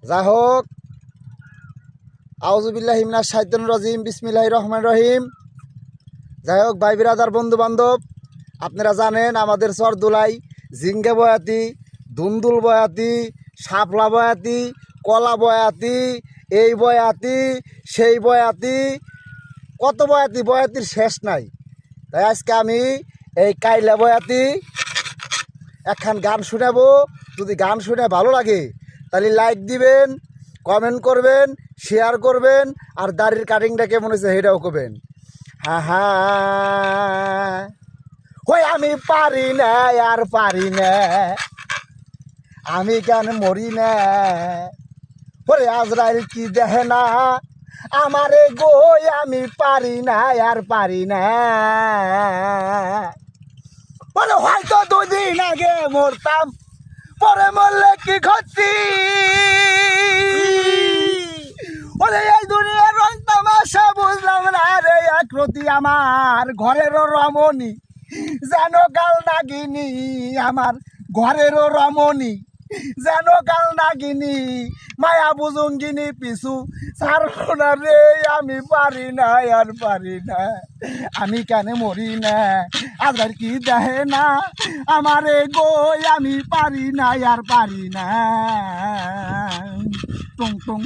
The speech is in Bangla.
যাই হোক, আউযুবিল্লাহি মিনাশ শাইতানির রাজিম, বিসমিল্লাহির রহমানির রহিম। যাই হোক ভাই বিরাদার বন্ধু বান্ধব, আপনারা জানেন আমাদের চরদুলাই জিঙ্গে বয়াতি, দুন্দুল বয়াতি, শাপলা বয়াতি, কলা বয়াতি, এই বয়াতি সেই বয়াতি, কত বয়াতি, বয়াতির শেষ নাই। তাই আজকে আমি এই কাইলা বয়াতি একখান গান শুনাবো। যদি গান শুনে ভালো লাগে তাহলে লাইক দিবেন, কমেন্ট করবেন, শেয়ার করবেন, আর দাড়ির কাটিংটা কেমন হয়েছে সেটাও করবেন। হই আমি পারি না, আর পারি না, আমি কেন মরি না। ওরে আজরাইল কি দেখে না আমারে গো, আমি পারি না, আর পারি না। বলে হয়তো দুদিন আগে মরতাম, পরে মরলে কি ক্ষতি। ওরে এই দুনিয়ার রং তামাশা বুঝলাম না রে, আকৃতি আমার ঘরেরও রমণী, যেন কাল নাগিনী, আমার ঘরেরও রমণী, যেন কাল নাগিনী, মায়া বুজুঙ্গিনী পিছু ছাড়ব না রে, আমি পারি না, আর পারি না, আমি কেন মরি না। আবার কি দেহে না আমারে গো, আমি পারি না, আর পারি না। টুং টুং